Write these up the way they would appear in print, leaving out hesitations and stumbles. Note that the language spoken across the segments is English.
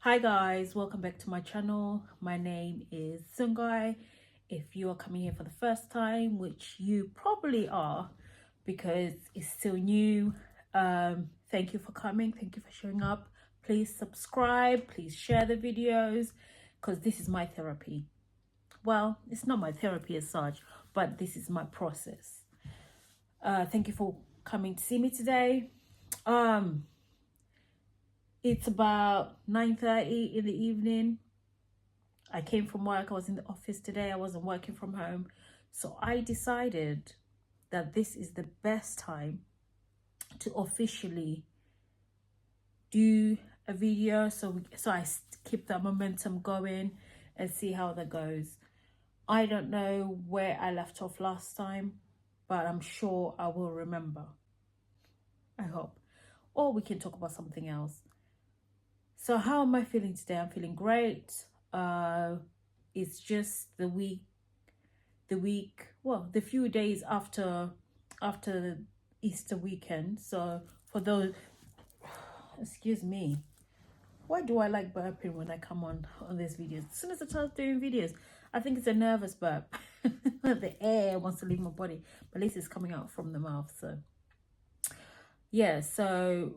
Hi guys, welcome back to my channel. My name is Sungai. If you are coming here for the first time, which you probably are because it's still new, thank you for coming, thank you for showing up. Please subscribe, please share the videos, because this is my therapy. Well, it's not my therapy as such, but this is my process. Thank you for coming to see me today. It's about 9:30 in the evening. I came from work. I was in the office today. I wasn't working from home. So I decided that this is the best time to officially do a video. So I keep that momentum going and see how that goes. I don't know where I left off last time, but I'm sure I will remember. I hope. Or we can talk about something else. So how am I feeling today? I'm feeling great. It's just the few days after the Easter weekend. So for those, excuse me, why do I like burping when I come on these videos? As soon as I start doing videos, I think it's a nervous burp. The air wants to leave my body, but at least it's coming out from the mouth. So yeah, so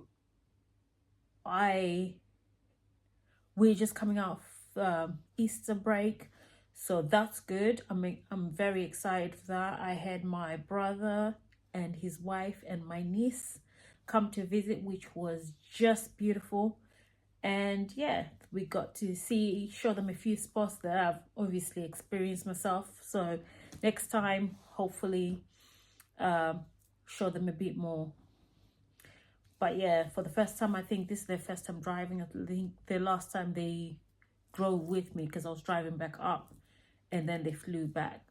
we're just coming out of Easter break, so that's good. I'm very excited for that. I had my brother and his wife and my niece come to visit, which was just beautiful. And yeah, we got to show them a few spots that I've obviously experienced myself. So next time, hopefully, show them a bit more. But yeah, for the first time, I think this is their first time driving. I think the last time they drove with me, because I was driving back up and then they flew back.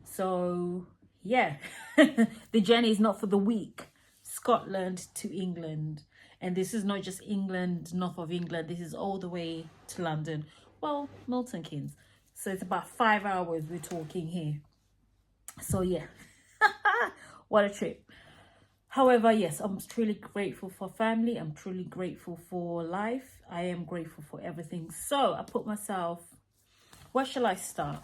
So yeah, the journey is not for the weak. Scotland to England. And this is not just England, north of England. This is all the way to London. Well, Milton Keynes. So it's about 5 hours we're talking here. So yeah, what a trip. However, yes, I'm truly grateful for family. I'm truly grateful for life. I am grateful for everything. So I put myself, where shall I start?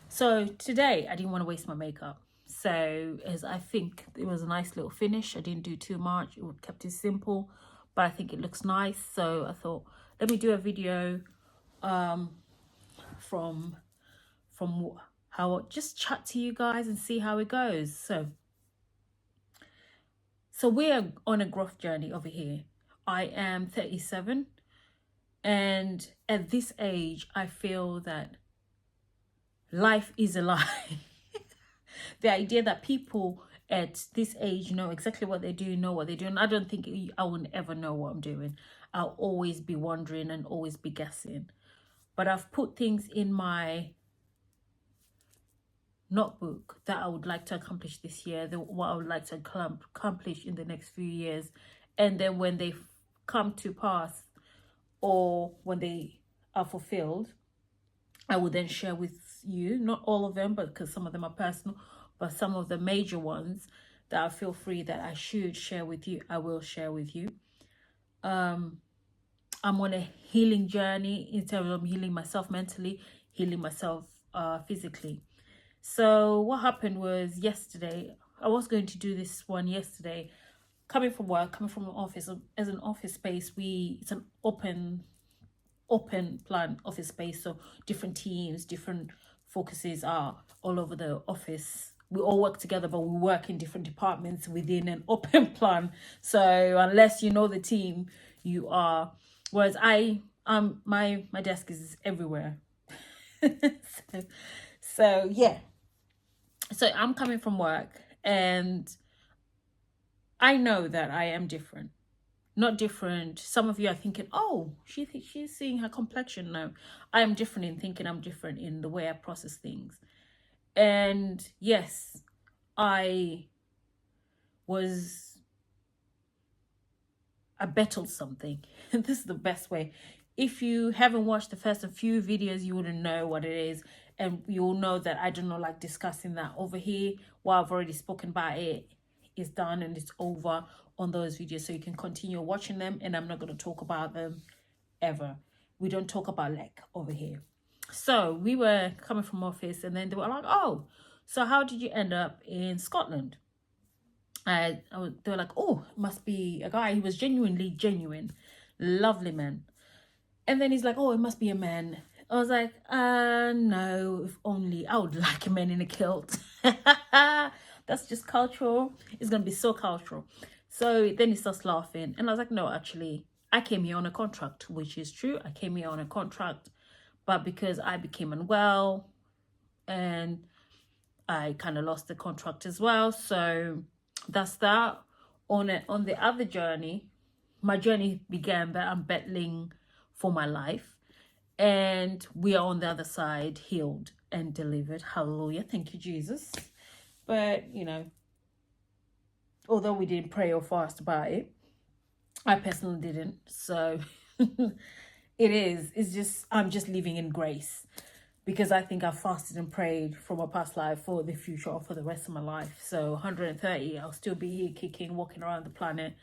So today I didn't want to waste my makeup. So as I think it was a nice little finish. I didn't do too much. It kept it simple, but I think it looks nice. So I thought, let me do a video from how I'll just chat to you guys and see how it goes. So we're on a growth journey over here. I am 37, and at this age, I feel that life is a lie. The idea that people at this age know exactly what they do, know what they're doing. I don't think I will ever know what I'm doing. I'll always be wondering and always be guessing. But I've put things in my notebook that I would like to accomplish this year, what I would like to accomplish in the next few years. And then when they come to pass, or when they are fulfilled, I will then share with you, not all of them, but because some of them are personal, but some of the major ones that I feel free that I should share with you, I will share with you. I'm on a healing journey in terms of healing myself mentally, healing myself physically. So what happened was yesterday, I was going to do this one yesterday, coming from work, coming from an office. As an office space, it's an open plan office space, so different teams, different focuses are all over the office. We all work together, but we work in different departments within an open plan. So unless you know the team, you are, whereas my desk is everywhere. So yeah, so I'm coming from work and I know that I am different. Not different. Some of you are thinking, oh, she's seeing her complexion. No, I am different in thinking. I'm different in the way I process things. And yes, I battled something. This is the best way. If you haven't watched the first few videos, you wouldn't know what it is. And you'll know that I do not like discussing that over here. What I've already spoken about it is done and it's over on those videos. So you can continue watching them and I'm not going to talk about them ever. We don't talk about leg over here. So we were coming from office, and then they were like, oh, so how did you end up in Scotland? They were like, oh, it must be a guy. He was genuinely genuine, lovely man. And then he's like, oh, it must be a man. I was like, no, if only I would like a man in a kilt. That's just cultural. It's going to be so cultural. So then he starts laughing. And I was like, no, actually, I came here on a contract, which is true. I came here on a contract. But because I became unwell and I kind of lost the contract as well. So that's that. On the other journey, my journey began that I'm battling for my life, and we are on the other side, healed and delivered. Hallelujah. Thank you, Jesus. But, you know, although we didn't pray or fast about it, I personally didn't. So it's just, I'm just living in grace, because I think I fasted and prayed for my past life, for the future, or for the rest of my life. So 130, I'll still be here kicking, walking around the planet,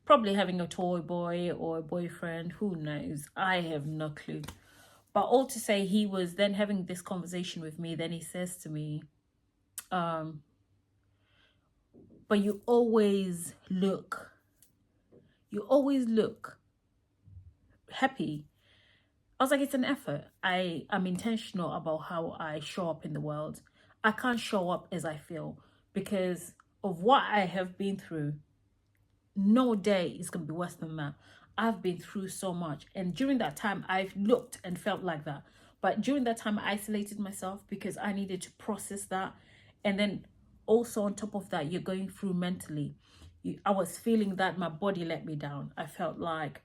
probably having a toy boy or a boyfriend. Who knows? I have no clue. But all to say, he was then having this conversation with me. Then he says to me, but you always look happy. I was like, it's an effort. I'm intentional about how I show up in the world. I can't show up as I feel, because of what I have been through. No day is going to be worse than that. I've been through so much. And during that time, I've looked and felt like that. But during that time, I isolated myself because I needed to process that. And then also on top of that, you're going through mentally. I was feeling that my body let me down. I felt like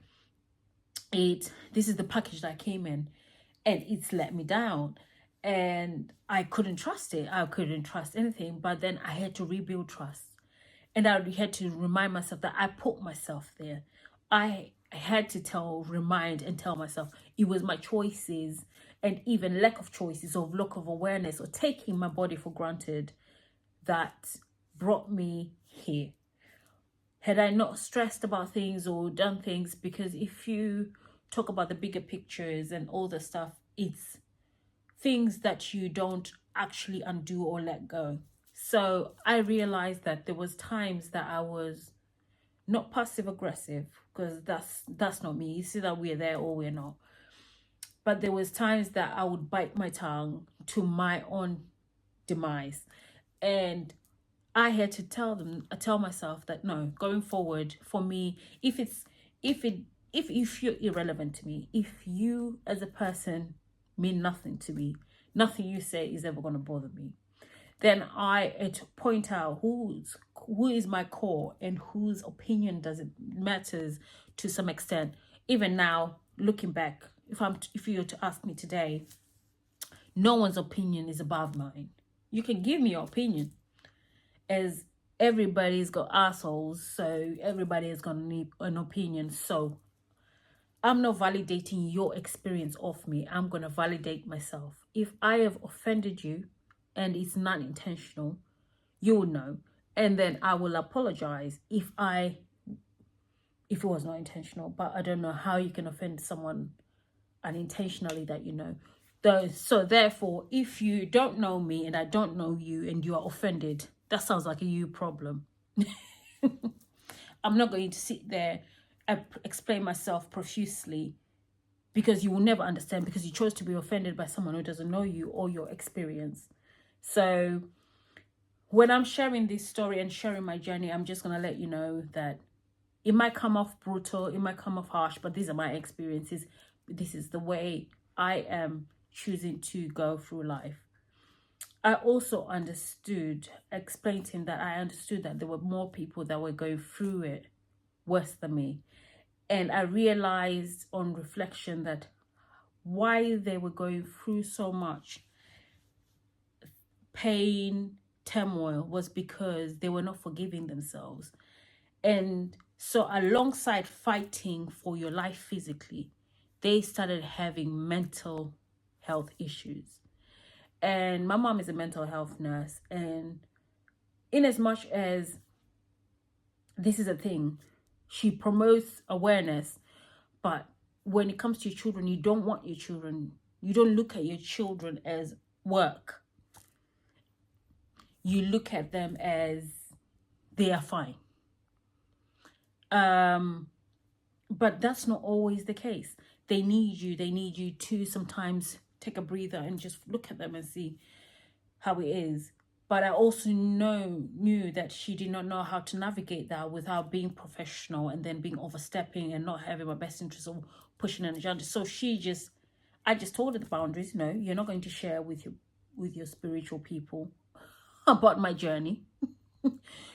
this is the package that came in, and it's let me down. And I couldn't trust it. I couldn't trust anything. But then I had to rebuild trust. And I had to remind myself that I put myself there. I had to remind and tell myself it was my choices, and even lack of choices, or lack of awareness, or taking my body for granted, that brought me here. Had I not stressed about things or done things, because if you talk about the bigger pictures and all the stuff, it's things that you don't actually undo or let go. So I realized that there was times that I was not passive aggressive, because that's not me. It's either we're there or we're not. But there was times that I would bite my tongue to my own demise. And I had to tell myself that no, going forward, for me, if you're irrelevant to me, if you as a person mean nothing to me, nothing you say is ever going to bother me, then I had to point out who is my core, and whose opinion matters to some extent. Even now, looking back, if you were to ask me today, no one's opinion is above mine. You can give me your opinion, as everybody's got assholes, so everybody is gonna need an opinion. So I'm not validating your experience of me. I'm gonna validate myself. If I have offended you and it's not intentional, you will know, and then I will apologize if it was not intentional. But I don't know how you can offend someone unintentionally that you know. So therefore, if you don't know me and I don't know you, and you are offended, that sounds like a you problem. I'm not going to sit there and explain myself profusely, because you will never understand, because you chose to be offended by someone who doesn't know you or your experience. So when I'm sharing this story and sharing my journey, I'm just going to let you know that it might come off brutal, it might come off harsh, but these are my experiences. This is the way I am choosing to go through life. I also explained to him that I understood that there were more people that were going through it worse than me. And I realized on reflection that why they were going through so much pain, turmoil, was because they were not forgiving themselves. And so alongside fighting for your life physically, they started having mental health issues. And my mom is a mental health nurse. And in as much as this is a thing, she promotes awareness, but when it comes to your children, you don't want your children, you don't look at your children as work. You look at them as they are fine. But that's not always the case. They need you. They need you to sometimes take a breather and just look at them and see how it is. But I also knew that she did not know how to navigate that without being professional and then being overstepping and not having my best interest or pushing an agenda. So I just told her the boundaries. No, you're not going to share with your spiritual people about my journey.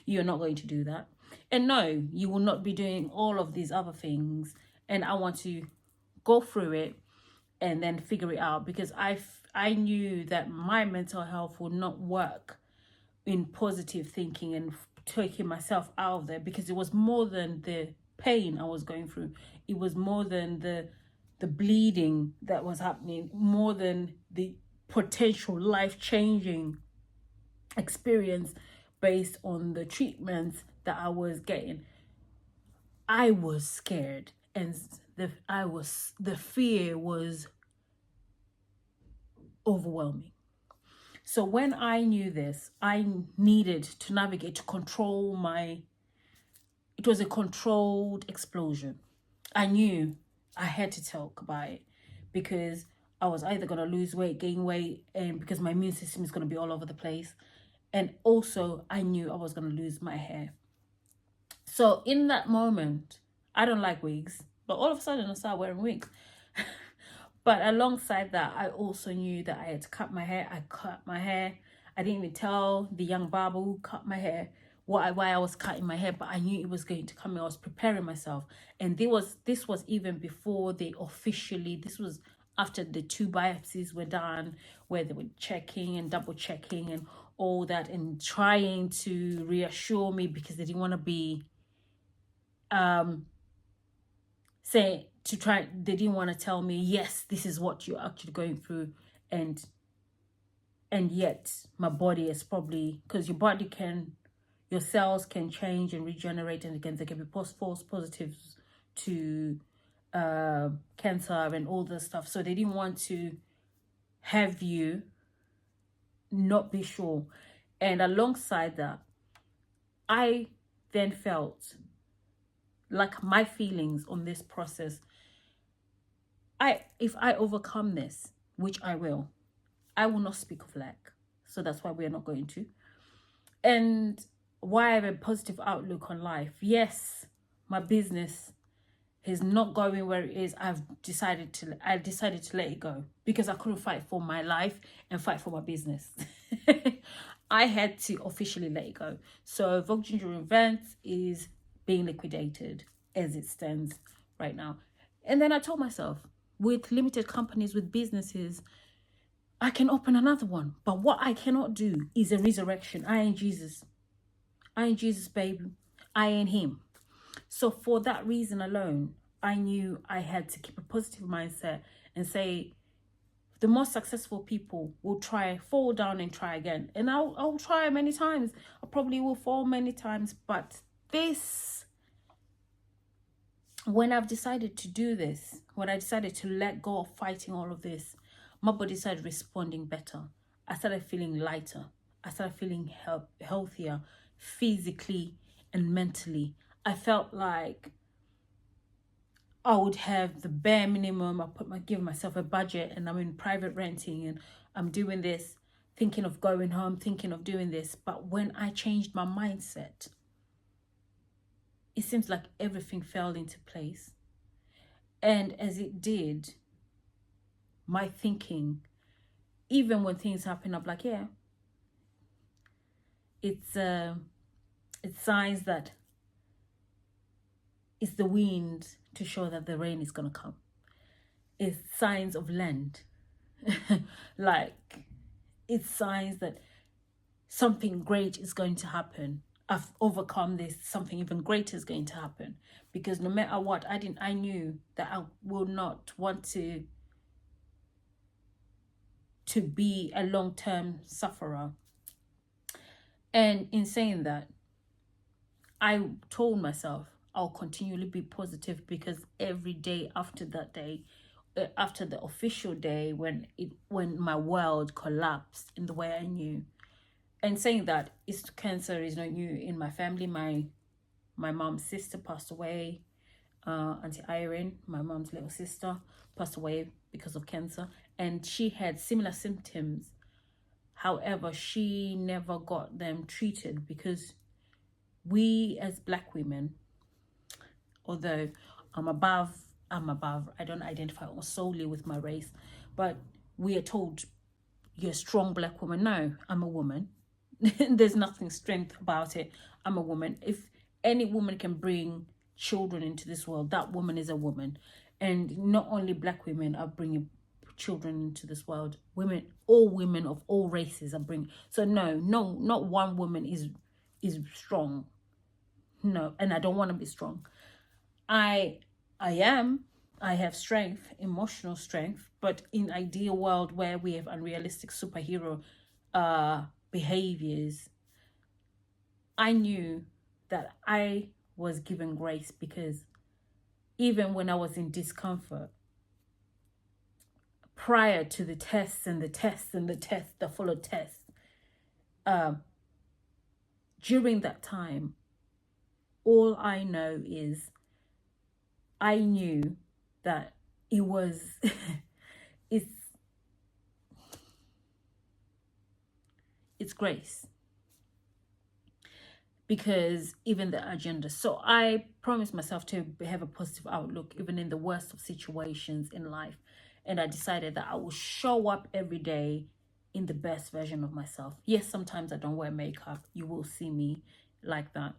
You're not going to do that. And no, you will not be doing all of these other things. And I want to go through it and then figure it out, because I knew that my mental health would not work in positive thinking and taking myself out of there, because it was more than the pain I was going through. It was more than the bleeding that was happening, more than the potential life-changing experience based on the treatments that I was getting. I was scared, and the fear was overwhelming. So when I knew this, I needed to navigate, to control it was a controlled explosion. I knew I had to talk about it, because I was either going to lose weight, gain weight, and because my immune system is going to be all over the place. And also I knew I was going to lose my hair. So in that moment, I don't like wigs, but all of a sudden I started wearing wigs. But alongside that, I also knew that I had to cut my hair. I cut my hair. I didn't even tell the young barber who cut my hair why I was cutting my hair, but I knew it was going to come. I was preparing myself. And this was even before they officially, this was after the 2 biopsies were done, where they were checking and double checking and all that, and trying to reassure me, because they didn't want to be they didn't want to tell me, yes, this is what you're actually going through, and yet my body is probably, because your cells can change and regenerate, and again, they can be false positives to cancer and all this stuff. So they didn't want to have you not be sure. And alongside that, I then felt like my feelings on this process, if I overcome this, which I will not speak of lack. So that's why we're not going to. And why I have a positive outlook on life. Yes, my business is not going where it is. I decided to let it go, because I couldn't fight for my life and fight for my business. I had to officially let it go. So Vogue Ginger Events is being liquidated as it stands right now. And then I told myself, with limited companies, with businesses, I can open another one. But what I cannot do is a resurrection. I ain't Jesus. I ain't Jesus, baby. I ain't him. So for that reason alone, I knew I had to keep a positive mindset and say, the most successful people will fall down and try again. And I'll try many times. I probably will fall many times. But when I've decided to do this, when I decided to let go of fighting all of this, my body started responding better. I started feeling lighter. I started feeling healthier physically and mentally. I felt like I would have the bare minimum. Give myself a budget, and I'm in private renting, and I'm doing this, thinking of going home, thinking of doing this. But when I changed my mindset, it seems like everything fell into place. And as it did, my thinking, even when things happen, I'm like, yeah, it's signs that it's the wind to show that the rain is going to come. It's signs of land. Like, it's signs that something great is going to happen. I've overcome this, something even greater is going to happen. Because no matter what, I knew that I will not want to be a long-term sufferer. And in saying that, I told myself, I'll continually be positive, because every day after that day, after the official day when my world collapsed in the way I knew, and saying that cancer is not new in my family. My mom's sister passed away. Auntie Irene, my mom's little sister, passed away because of cancer, and she had similar symptoms. However, she never got them treated, because we as Black women, although I don't identify solely with my race, but we are told, you're a strong Black woman. No, I'm a woman. There's nothing strength about it. I'm a woman. If any woman can bring children into this world, that woman is a woman. And not only Black women are bringing children into this world, women of all races are bringing. So no, not one woman is strong. No, and I don't want to be strong. I have strength, emotional strength, but in ideal world where we have unrealistic superhero behaviors, I knew that I was given grace, because even when I was in discomfort, prior to the tests and the tests and the tests that followed tests, during that time, all I know is I knew that it was it's grace, because even the agenda. So I promised myself to have a positive outlook even in the worst of situations in life, and I decided that I will show up every day in the best version of myself. Yes, sometimes I don't wear makeup. You will see me like that.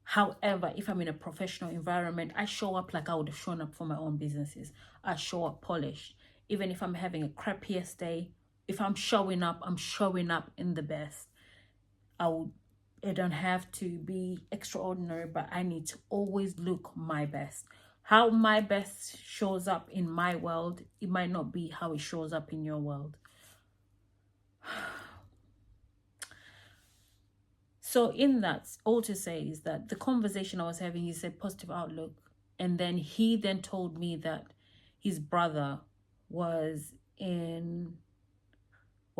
However, if I'm in a professional environment, I show up like I would have shown up for my own businesses. I show up polished. Even if I'm having a crappiest day, if I'm showing up in the best. I don't have to be extraordinary, but I need to always look my best. How my best shows up in my world, it might not be how it shows up in your world. So in that, all to say is that the conversation I was having, he said positive outlook. And then he then told me that his brother was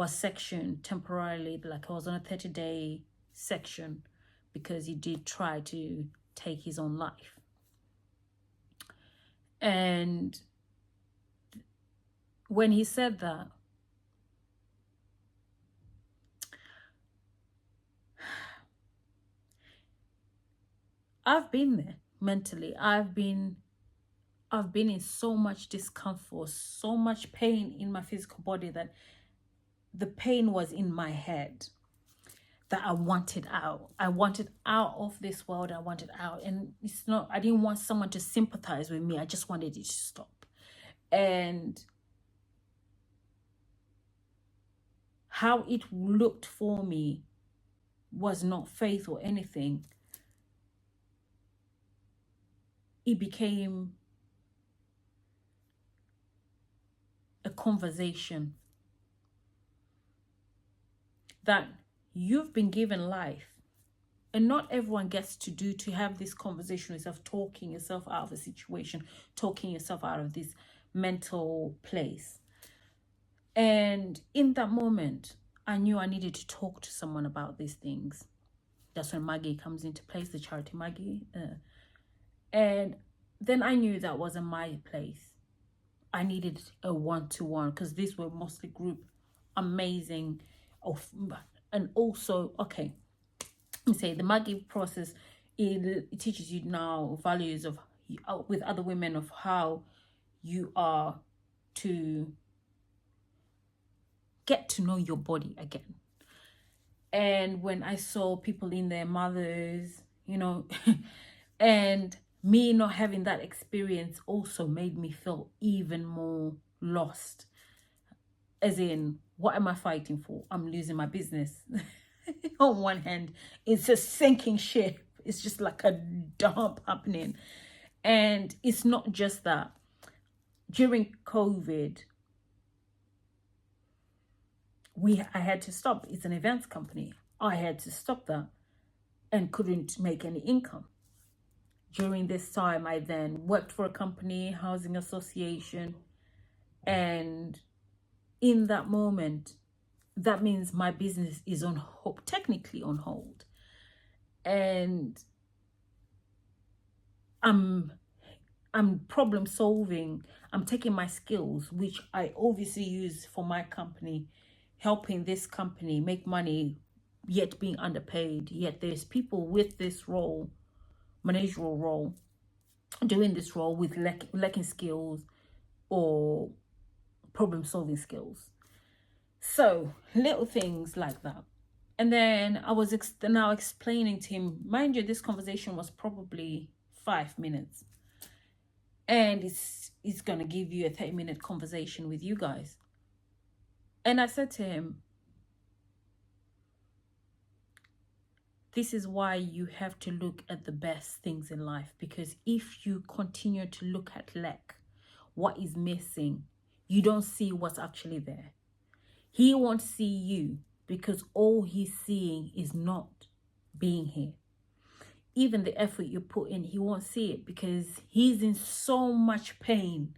sectioned temporarily, like I was on a 30-day section, because he did try to take his own life. And when he said that, I've been there mentally. I've been in so much discomfort, so much pain in my physical body, that the pain was in my head, that I wanted out. I wanted out of this world. I wanted out. And I didn't want someone to sympathize with me. I just wanted it to stop. And how it looked for me was not faith or anything. It became a conversation that you've been given life, and not everyone gets to have this conversation with yourself, talking yourself out of a situation, talking yourself out of this mental place. And in that moment, I knew I needed to talk to someone about these things. That's when Maggie comes into place, the charity Maggie. And then I knew that wasn't my place. I needed a one-to-one, because these were mostly group, amazing. And also, okay, let me say, the Maggie process, it teaches you now values of with other women, of how you are to get to know your body again. And when I saw people in their mothers, and me not having that experience also made me feel even more lost. As in, what am I fighting for? I'm losing my business. On one hand, it's a sinking ship. It's just like a dump happening. And it's not just that. During COVID, I had to stop. It's an events company. I had to stop that and couldn't make any income. During this time, I then worked for a company, housing association, and in that moment, that means my business is on hold, technically on hold, and I'm I'm problem solving. I'm taking my skills, which I obviously use for my company, helping this company make money, yet being underpaid. Yet there's people with this role, managerial role, doing this role with lacking skills or problem solving skills. So little things like that. And then I was now explaining to him, mind you, this conversation was probably 5 minutes, and it's gonna give you a 30-minute conversation with you guys. And I said to him, this is why you have to look at the best things in life, because if you continue to look at lack, what is missing, you don't see what's actually there. He won't see you because all he's seeing is not being here. Even the effort you put in, he won't see it because he's in so much pain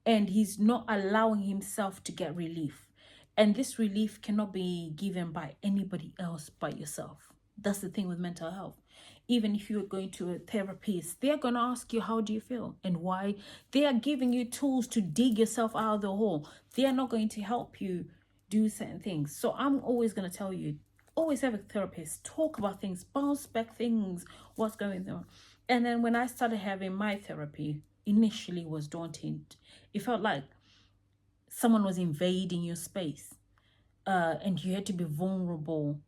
and he's not allowing himself to get relief. And this relief cannot be given by anybody else but yourself. That's the thing with mental health. Even if you're going to a therapist, they're going to ask you, how do you feel and why? They are giving you tools to dig yourself out of the hole. They are not going to help you do certain things. So I'm always going to tell you, always have a therapist, talk about things, bounce back things, what's going on. And then when I started having my therapy, initially was daunting. It felt like someone was invading your space, and you had to be vulnerable,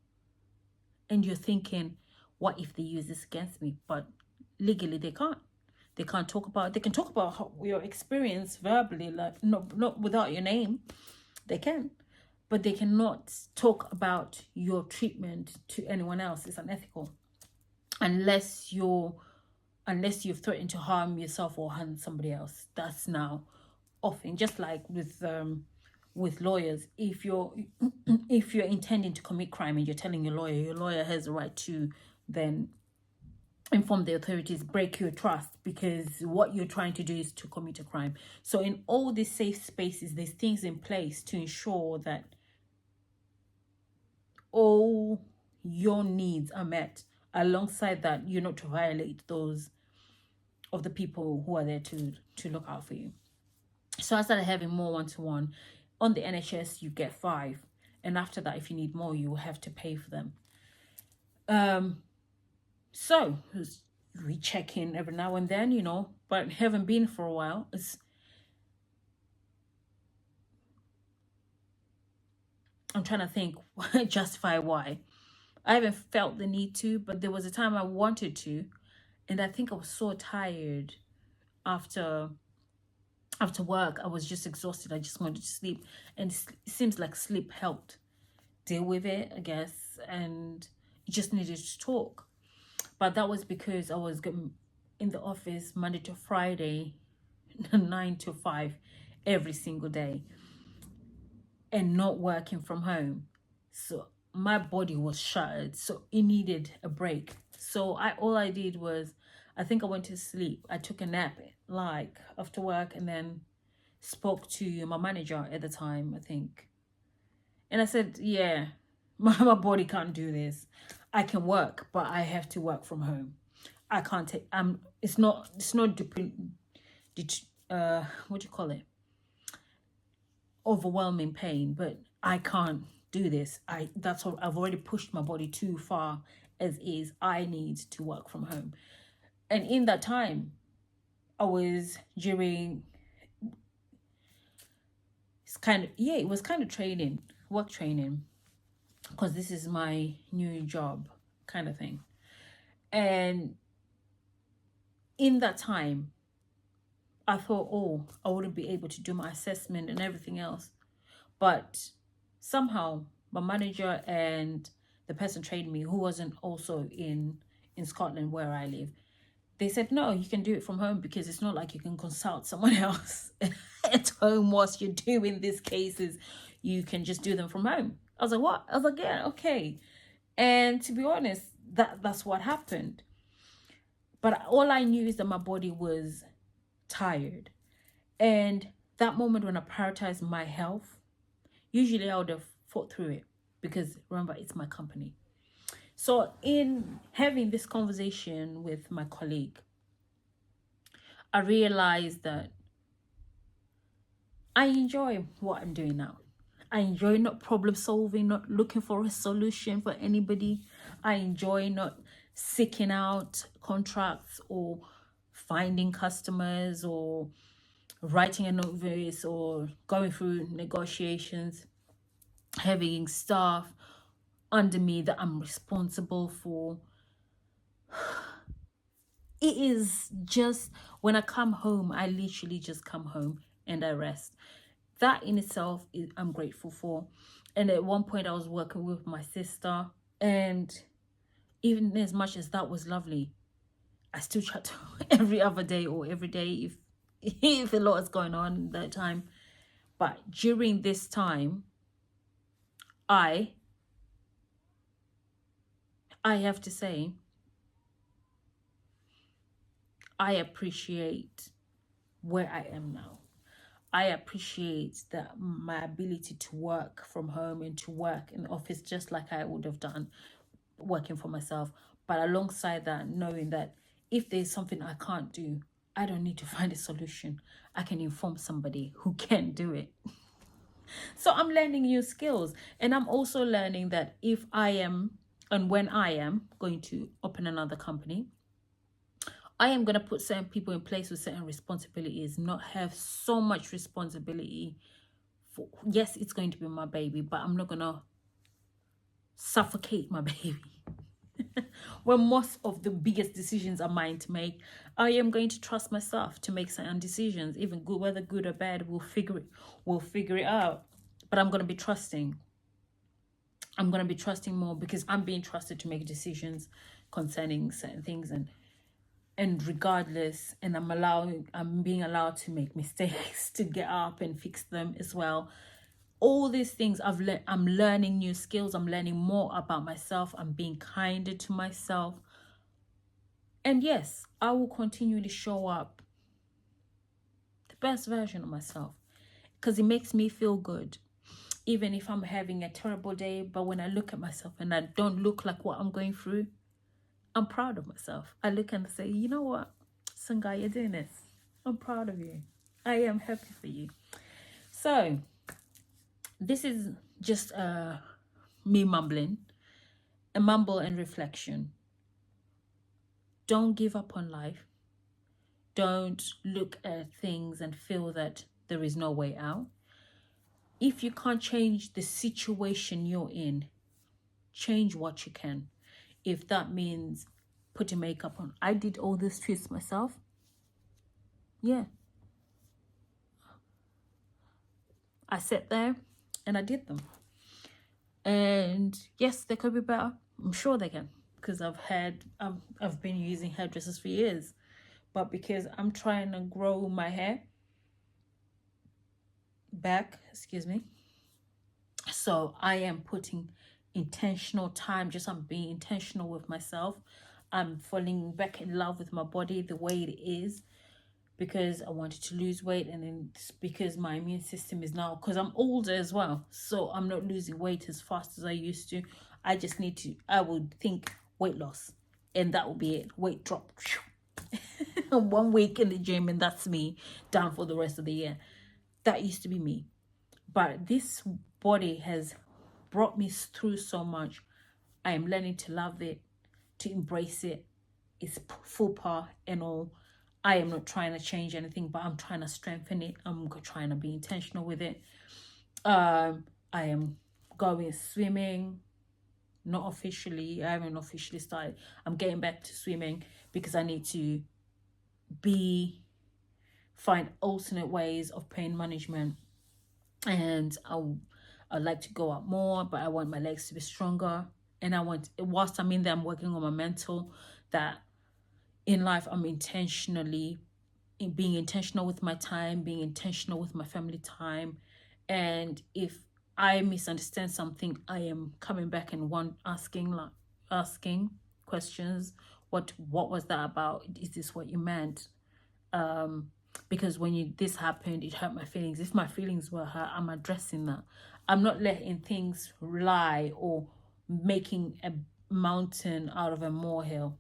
and you're thinking, what if they use this against me? But legally they can't talk about, they can talk about your experience verbally, like not without your name, they can, but they cannot talk about your treatment to anyone else. It's unethical unless you've threatened to harm yourself or harm somebody else. That's now often, just like with lawyers, if you're intending to commit crime and you're telling your lawyer has the right to then inform the authorities, break your trust, because what you're trying to do is to commit a crime. So in all these safe spaces, there's things in place to ensure that all your needs are met. Alongside that, you're not to violate those of the people who are there to look out for you. So I started having more one-to-one. On the NHS, you get 5. And after that, if you need more, you will have to pay for them. So we check in every now and then, but haven't been for a while. I'm trying to think, justify why. I haven't felt the need to, but there was a time I wanted to. And I think I was so tired after work. I was just exhausted. I just wanted to sleep. And it seems like sleep helped deal with it, I guess. And just needed to talk. But that was because I was in the office Monday to Friday, 9 to 5, every single day, and not working from home. So my body was shattered. So it needed a break. So all I did was, I think I went to sleep. I took a nap like after work, and then spoke to my manager at the time, I think. And I said, yeah, my body can't do this. I can work, but I have to work from home. I can't take, it's not what do you call it? Overwhelming pain, but I can't do this. That's all. I've already pushed my body too far as is. I need to work from home. And in that time, I was during, it was kind of training, work training, because this is my new job kind of thing. And in that time, I thought, I wouldn't be able to do my assessment and everything else. But somehow my manager and the person training me, who wasn't also in Scotland where I live, they said, no, you can do it from home, because it's not like you can consult someone else at home whilst you're doing these cases. You can just do them from home. I was like, what? I was like, yeah, okay. And to be honest, that's what happened. But all I knew is that my body was tired. And that moment when I prioritized my health, usually I would have fought through it because remember, it's my company. So, in having this conversation with my colleague, I realized that I enjoy what I'm doing now. I enjoy not problem solving, not looking for a solution for anybody. I enjoy not seeking out contracts or finding customers or writing a notice or going through negotiations, having staff under me that I'm responsible for. It is just when I come home, I literally just come home and I rest. That in itself is I'm grateful for. And at one point I was working with my sister, and even as much as that was lovely, I still chat to her every other day or every day if if a lot is going on that time. But during this time, I I have to say I appreciate where I am now. I appreciate that my ability to work from home and to work in the office just like I would have done working for myself. But alongside that, knowing that if there's something I can't do, I don't need to find a solution. I can inform somebody who can do it. So I'm learning new skills. And I'm also learning that if I am, and when I am going to open another company, I am going to put certain people in place with certain responsibilities, not have so much responsibility for, yes, it's going to be my baby, but I'm not going to suffocate my baby. When most of the biggest decisions are mine to make, I am going to trust myself to make certain decisions, even good, whether good or bad, we'll figure it out. But I'm going to be trusting. I'm going to be trusting more because I'm being trusted to make decisions concerning certain things, and regardless, and I'm being allowed to make mistakes, to get up and fix them as well. All these things I'm learning new skills. I'm learning more about myself. I'm being kinder to myself. And yes, I will continually show up the best version of myself because it makes me feel good. Even if I'm having a terrible day, but when I look at myself and I don't look like what I'm going through, I'm proud of myself. I look and say, you know what, Sangai, you're doing this. I'm proud of you. I am happy for you. So this is just me mumbling, a mumble and reflection. Don't give up on life. Don't look at things and feel that there is no way out. If you can't change the situation you're in, change what you can. If that means putting makeup on. I did all these tweets myself. Yeah. I sat there and I did them. And yes, they could be better. I'm sure they can, because I've been using hairdressers for years. But because I'm trying to grow my hair back, excuse me, so I am putting intentional time. Just I'm being intentional with myself. I'm falling back in love with my body the way it is, because I wanted to lose weight, and then it's because my immune system is now, because I'm older as well, so I'm not losing weight as fast as I used to. I just need to, I would think weight loss, and that will be it. Weight drop. 1 week in the gym and that's me down for the rest of the year. That used to be me. But this body has brought me through so much. I am learning to love it, to embrace it. It's full power and all. I am not trying to change anything, but I'm trying to strengthen it. I'm trying to be intentional with it. I am going swimming, not officially. I haven't officially started. I'm getting back to swimming because I need to find alternate ways of pain management. And I'd like to go out more, but I want my legs to be stronger. And I want, whilst I'm in there, I'm working on my mental, that in life I'm being intentional with my time, being intentional with my family time. And if I misunderstand something, I am coming back and asking questions. what was that about? Is this what you meant? Because when this happened, it hurt my feelings. If my feelings were hurt, I'm addressing that. I'm not letting things lie or making a mountain out of a molehill.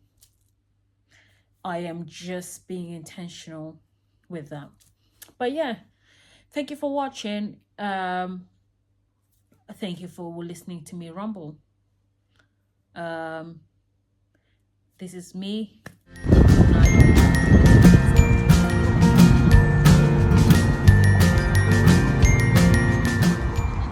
I am just being intentional with that. But yeah, thank you for watching. Thank you for listening to me rumble. This is me